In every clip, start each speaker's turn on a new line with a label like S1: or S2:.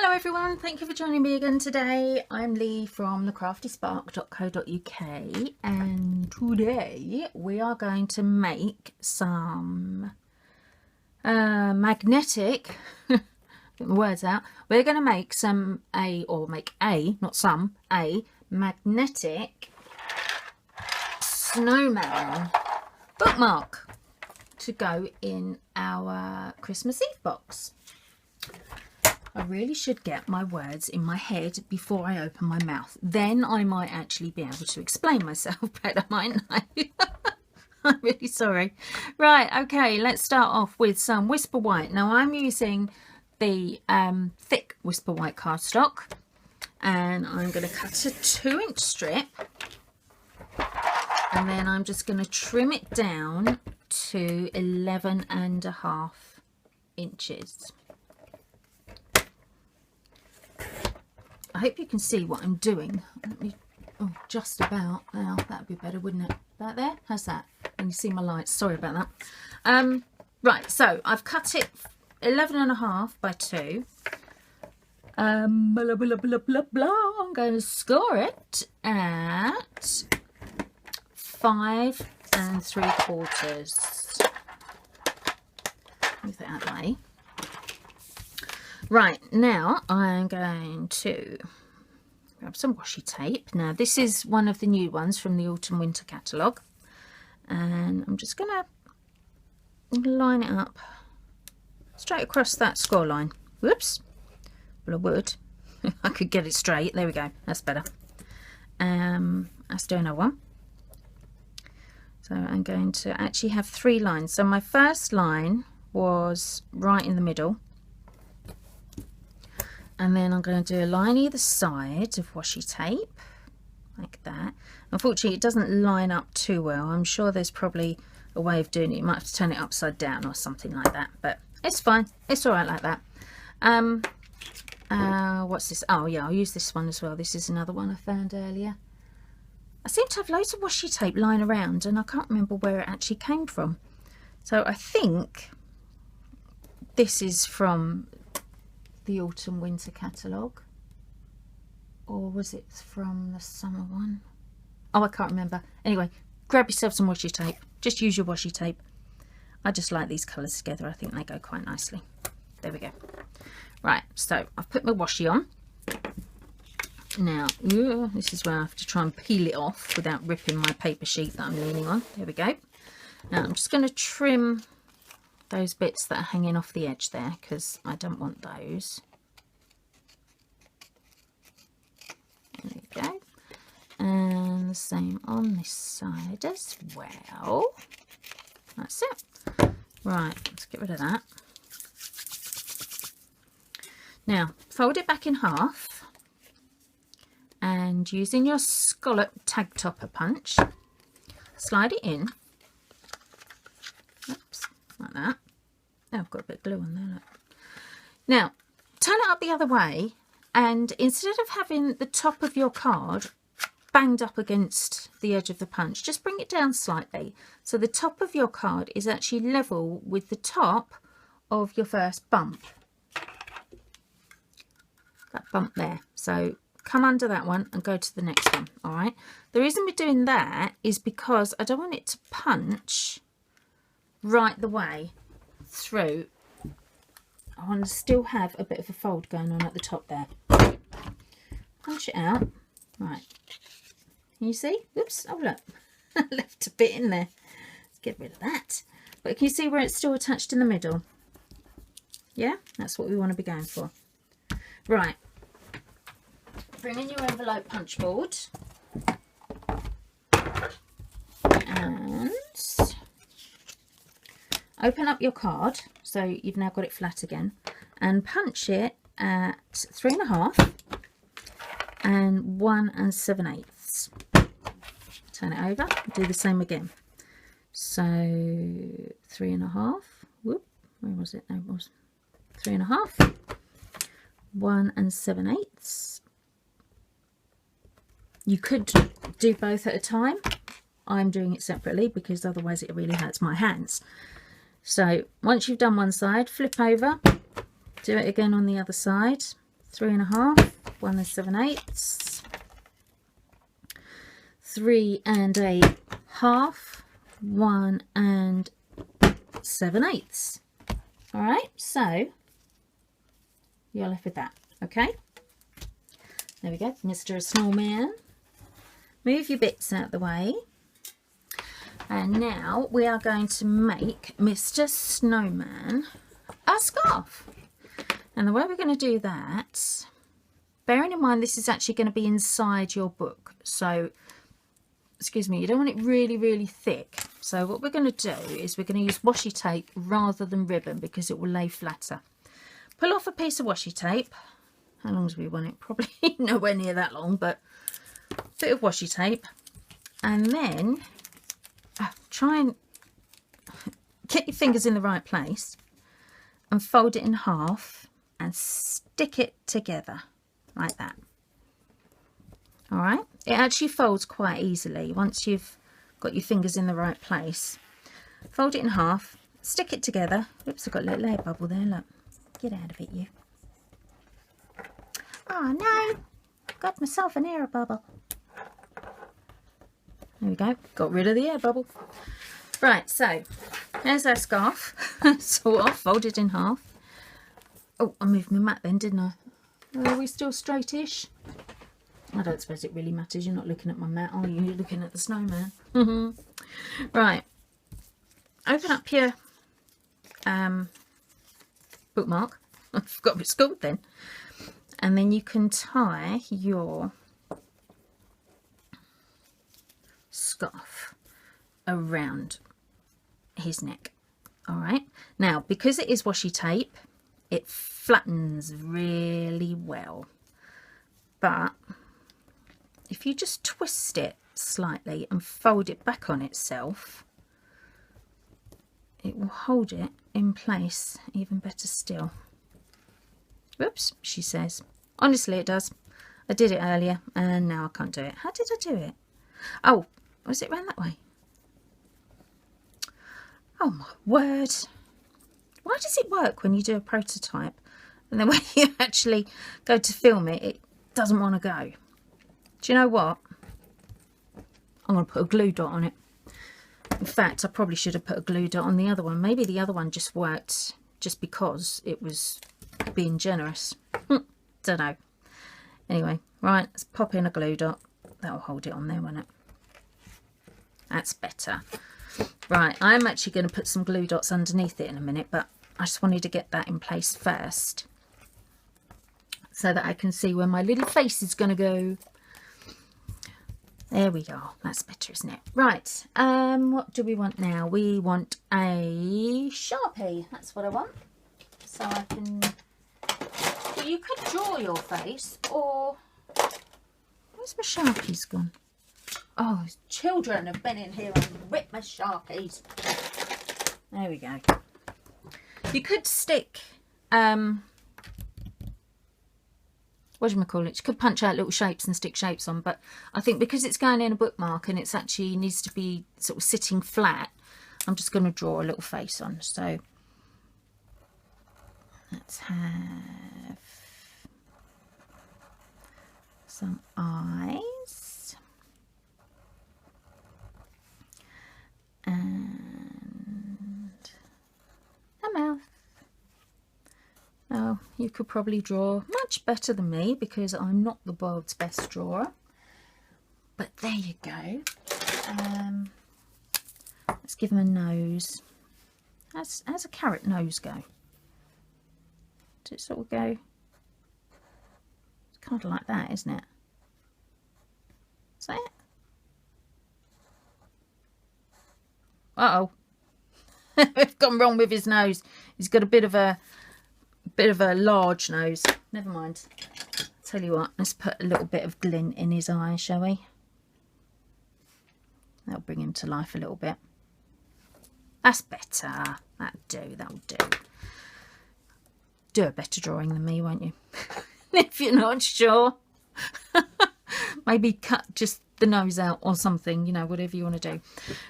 S1: Hello everyone, thank you for joining me again today. I'm Lee from thecraftyspark.co.uk and today we are going to make some magnetic, get my words out, we're going to make a magnetic snowman bookmark to go in our Christmas Eve box. I really should get my words in my head before I open my mouth. Then I might actually be able to explain myself better, mightn't I? I'm really sorry. Right, okay, let's start off with some Whisper White. Now I'm using the thick Whisper White cardstock, and I'm going to cut a 2-inch strip, and then I'm just going to trim it down to 11.5 inches. I hope you can see what I'm doing. Let me, just about now. That'd be better, wouldn't it? About there? How's that? Can you see my lights? Sorry about that. Right, so I've cut it 11.5 by 2. Blah, blah, blah, blah, blah, blah. I'm going to score it at 5 3/4. Move that out of the way. Right, now I'm going to grab some washi tape. Now this is one of the new ones from the autumn winter catalogue, and I'm just going to line it up straight across that score line. Whoops, well I would. I could get it straight. There we go, that's better. Let's do another one. So I'm going to actually have 3 lines. So my first line was right in the middle. And then I'm going to do a line either side of washi tape, like that. Unfortunately, it doesn't line up too well. I'm sure there's probably a way of doing it. You might have to turn it upside down or something like that. But it's fine. It's all right like that. What's this? Oh, yeah, I'll use this one as well. This is another one I found earlier. I seem to have loads of washi tape lying around, and I can't remember where it actually came from. So I think this is from the autumn winter catalogue, or was it from the summer one? Oh, I can't remember. Anyway, grab yourself some washi tape. Just use your washi tape. I just like these colours together. I think they go quite nicely. There we go. Right, so I've put my washi on. Now this is where I have to try and peel it off without ripping my paper sheet that I'm leaning on. There we go. Now I'm just going to trim those bits that are hanging off the edge there, because I don't want those. There we go. And the same on this side as well. That's it. Right, let's get rid of that. Now fold it back in half, and using your scallop tag topper punch, slide it in. Oops, like that. Oh, I've got a bit of glue on there, look. Now turn it up the other way, and instead of having the top of your card banged up against the edge of the punch, just bring it down slightly so the top of your card is actually level with the top of your first bump. That bump there. So come under that one and go to the next one. All right, the reason we're doing that is because I don't want it to punch right the way through. I want to still have a bit of a fold going on at the top there. Punch it out. Right, can you see? Oops, oh look, I left a bit in there. Let's get rid of that. But can you see where it's still attached in the middle? Yeah, that's what we want to be going for. Right, bring in your envelope punch board and open up your card, so you've now got it flat again, and punch it at 3.5 and 1 7/8. Turn it over, do the same again. So 3.5. Whoop, where was it? There it was. 3.5, 1 7/8. You could do both at a time. I'm doing it separately because otherwise it really hurts my hands. So once you've done one side, flip over, do it again on the other side, 3 1/2, 1 7/8, 3 1/8, 1 7/8. All right, so you're left with that. Okay, there we go, Mr. Snowman. Move your bits out of the way. And now we are going to make Mr. Snowman a scarf. And the way we're going to do that, bearing in mind this is actually going to be inside your book, so excuse me, you don't want it really, really thick. So what we're going to do is we're going to use washi tape rather than ribbon because it will lay flatter. Pull off a piece of washi tape. How long do we want it? Probably nowhere near that long, but a bit of washi tape. And then try and get your fingers in the right place and fold it in half and stick it together like that. All right, it actually folds quite easily once you've got your fingers in the right place. Fold it in half, stick it together. Oops, I've got a little air bubble there, look. Get out of it, you. Oh no, got myself an air bubble. There we go, got rid of the air bubble. Right, so there's our scarf, sort of, folded in half. Oh, I moved my mat then, didn't I? Are we still straightish? I don't suppose it really matters. You're not looking at my mat, are you? You're looking at the snowman. Right. Open up your bookmark. I forgot what it's called then. And then you can tie your scarf around his neck. All right. Now, because it is washi tape, it flattens really well. But if you just twist it slightly and fold it back on itself, it will hold it in place even better still. Whoops, she says. Honestly, it does. I did it earlier and now I can't do it. How did I do it? Oh, was it round that way? Oh my word. Why does it work when you do a prototype and then when you actually go to film it, it doesn't want to go? Do you know what? I'm going to put a glue dot on it. In fact, I probably should have put a glue dot on the other one. Maybe the other one just worked just because it was being generous. Don't know. Anyway, right, let's pop in a glue dot. That'll hold it on there, won't it? That's better. Right, I'm actually going to put some glue dots underneath it in a minute, but I just wanted to get that in place first so that I can see where my little face is going to go. There we go. That's better, isn't it? Right, what do we want now? We want a Sharpie. That's what I want. So I can... Well, you could draw your face, or... Where's my Sharpies gone? Oh, children have been in here and ripped my Sharpies. There we go. You could stick... what do you call it? You could punch out little shapes and stick shapes on, but I think because it's going in a bookmark and it's actually needs to be sort of sitting flat, I'm just going to draw a little face on. So let's have some eyes and a mouth. Oh, you could probably draw much better than me because I'm not the world's best drawer. But there you go. Let's give him a nose. How's a carrot nose go? Does it sort of go? It's kind of like that, isn't it? Is that it? Uh-oh. I've gone wrong with his nose. He's got a bit of a large nose. Never mind. Tell you what, let's put a little bit of glint in his eye, shall we? That'll bring him to life a little bit. That's better. That'll do. Do a better drawing than me, won't you? If you're not sure. Maybe cut just the nose out or something, you know, whatever you want to do.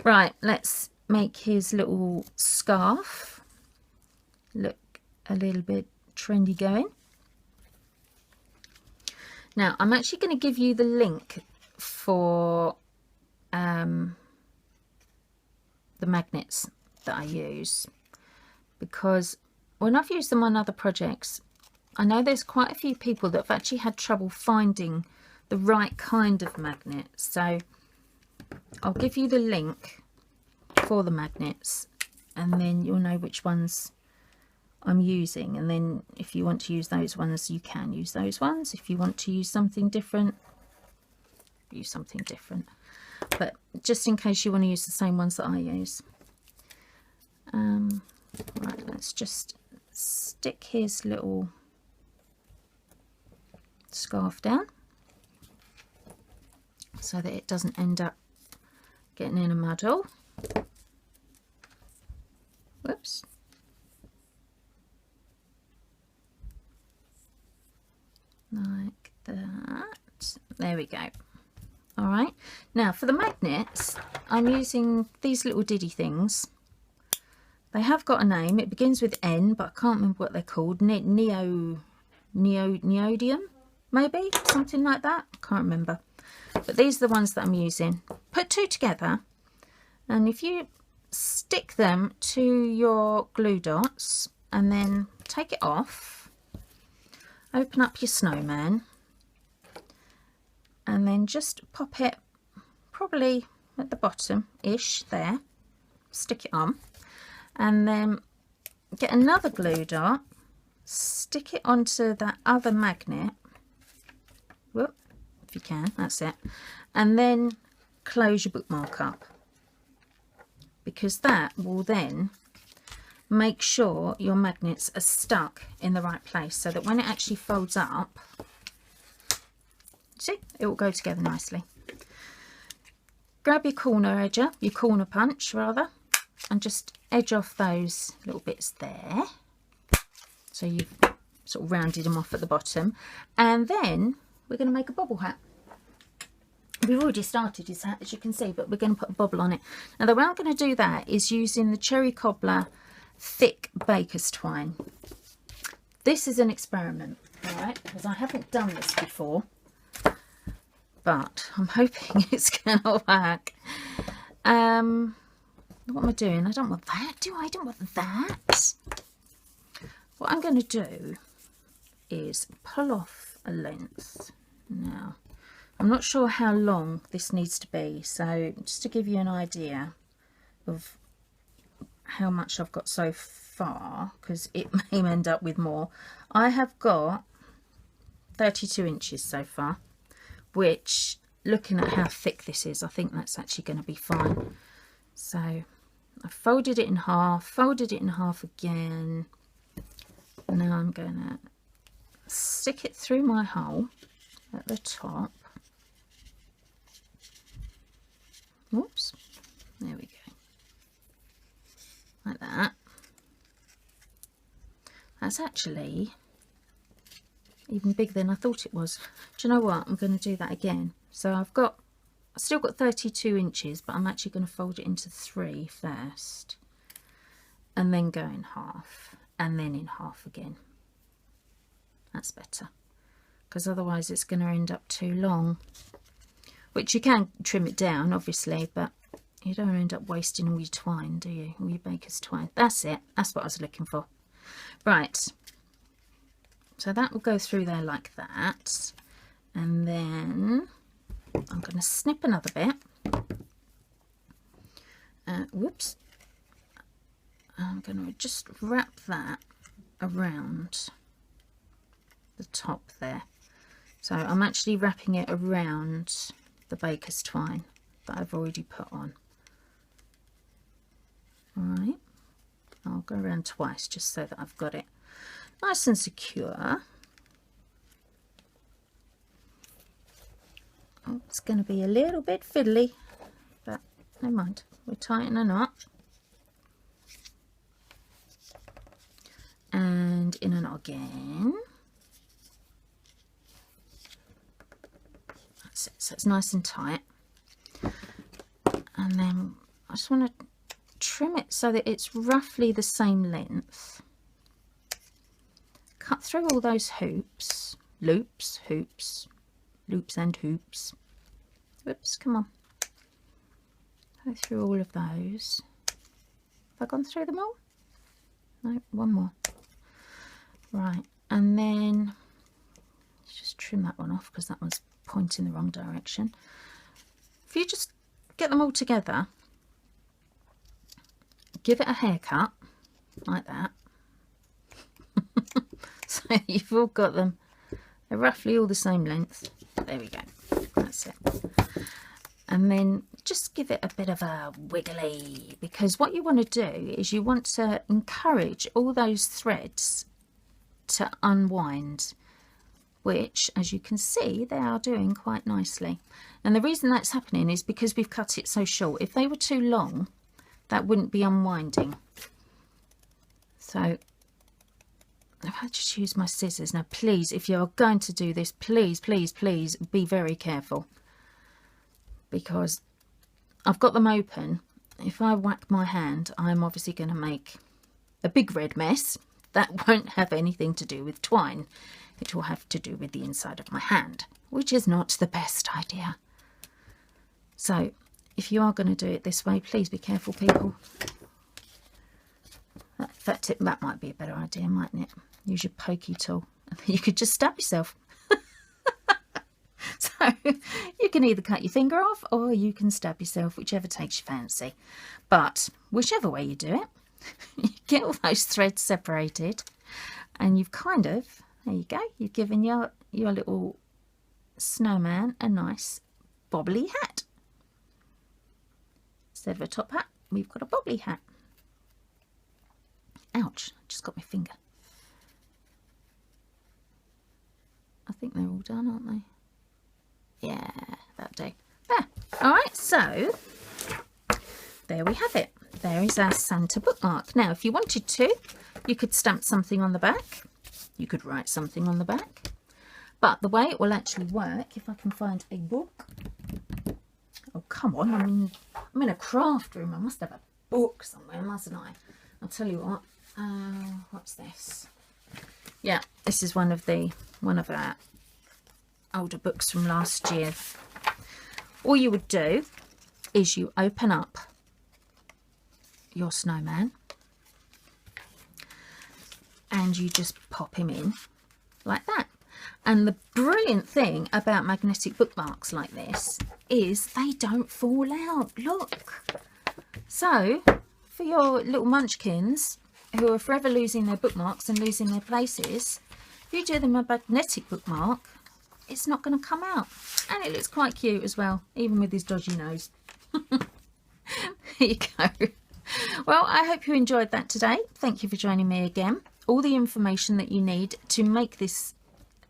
S1: Right, let's make his little scarf look a little bit trendy going. Now I'm actually going to give you the link for the magnets that I use, because when I've used them on other projects, I know there's quite a few people that have actually had trouble finding the right kind of magnet. So I'll give you the link for the magnets, and then you'll know which ones I'm using, and then if you want to use those ones, you can use those ones. If you want to use something different, use something different, but just in case you want to use the same ones that I use. Right, let's just stick his little scarf down so that it doesn't end up getting in a muddle. Whoops. Like that. There we go. All right, now for the magnets, I'm using these little diddy things. They have got a name. It begins with N, but I can't remember what they're called. Neodymium, maybe, something like that. I can't remember. But these are the ones that I'm using. Put two together, and if you stick them to your glue dots and then take it off, open up your snowman, and then just pop it probably at the bottom-ish there, stick it on, and then get another glue dot, stick it onto that other magnet, whoop, if you can, that's it, and then close your bookmark up, because that will then make sure your magnets are stuck in the right place, so that when it actually folds up, see, it will go together nicely. Grab your corner edger, your corner punch rather, and just edge off those little bits there, so you've sort of rounded them off at the bottom. And then we're going to make a bobble hat. We've already started his hat, as you can see, but we're going to put a bobble on it. Now the way I'm going to do that is using the Cherry Cobbler thick baker's twine. This is an experiment, all right, because I haven't done this before, but I'm hoping it's going to work. What am I doing? I don't want that, do I? I don't want that. What I'm going to do is pull off a length. Now, I'm not sure how long this needs to be, so just to give you an idea of how much I've got so far, because it may end up with more. I have got 32 inches so far, which, looking at how thick this is, I think that's actually going to be fine. So I folded it in half again. Now I'm going to stick it through my hole at the top. Whoops, there we go, like that. That's actually even bigger than I thought it was. Do you know what, I'm going to do that again. So I've still got 32 inches, but I'm actually going to fold it into 3 first, and then go in half, and then in half again. That's better, because otherwise it's going to end up too long, which you can trim it down obviously, but you don't end up wasting all your twine, do you? All your baker's twine. That's it, that's what I was looking for. Right, so that will go through there like that, and then I'm going to snip another bit. Whoops. I'm going to just wrap that around the top there. So I'm actually wrapping it around the baker's twine that I've already put on. Alright, I'll go around twice just so that I've got it nice and secure. Oh, it's going to be a little bit fiddly, but never mind, we'll tighten a knot. And in a knot again. That's it, so it's nice and tight. And then I just want to trim it so that it's roughly the same length. Cut through all those loops, loops and hoops. Whoops, come on. Go through all of those. Have I gone through them all? No, one more. Right, and then let's just trim that one off because that one's pointing the wrong direction. If you just get them all together, give it a haircut like that. So you've all got them. They're roughly all the same length. There we go. That's it. And then just give it a bit of a wiggly, because what you want to do is you want to encourage all those threads to unwind, which, as you can see, they are doing quite nicely. And the reason that's happening is because we've cut it so short. If they were too long, that wouldn't be unwinding. So if I just use my scissors now, please, if you're going to do this, please, please, please be very careful, because I've got them open. If I whack my hand, I'm obviously going to make a big red mess. That won't have anything to do with twine. It will have to do with the inside of my hand, which is not the best idea. So if you are going to do it this way, please be careful, people. That might be a better idea, mightn't it? Use your pokey tool. You could just stab yourself. So you can either cut your finger off or you can stab yourself, whichever takes your fancy. But whichever way you do it, you get all those threads separated, and you've kind of, there you go, you've given your little snowman a nice bobbly hat. Instead of a top hat, we've got a bobbly hat. Ouch, just got my finger. I think they're all done, aren't they? Yeah, that'll do. There. Alright, so there we have it. There is our Santa bookmark. Now, if you wanted to, you could stamp something on the back. You could write something on the back. But the way it will actually work, if I can find a book. Oh, come on. I'm in a craft room. I must have a book somewhere, mustn't I? I'll tell you what. What's this? Yeah, this is one of our older books from last year. All you would do is you open up your snowman and you just pop him in like that. And the brilliant thing about magnetic bookmarks like this is they don't fall out. Look. So for your little munchkins who are forever losing their bookmarks and losing their places, if you do them a magnetic bookmark, it's not going to come out. And it looks quite cute as well, even with his dodgy nose. There you go. Well, I hope you enjoyed that today. Thank you for joining me again. All the information that you need to make this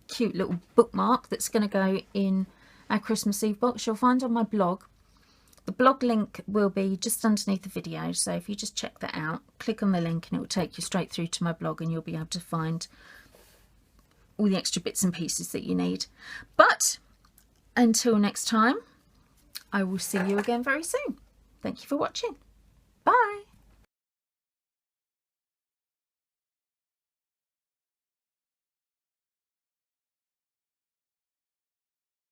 S1: cute little bookmark that's going to go in our Christmas Eve box, you'll find on my blog. The blog link will be just underneath the video, so if you just check that out, click on the link and it will take you straight through to my blog, and you'll be able to find all the extra bits and pieces that you need. But until next time, I will see you again very soon. Thank you for watching.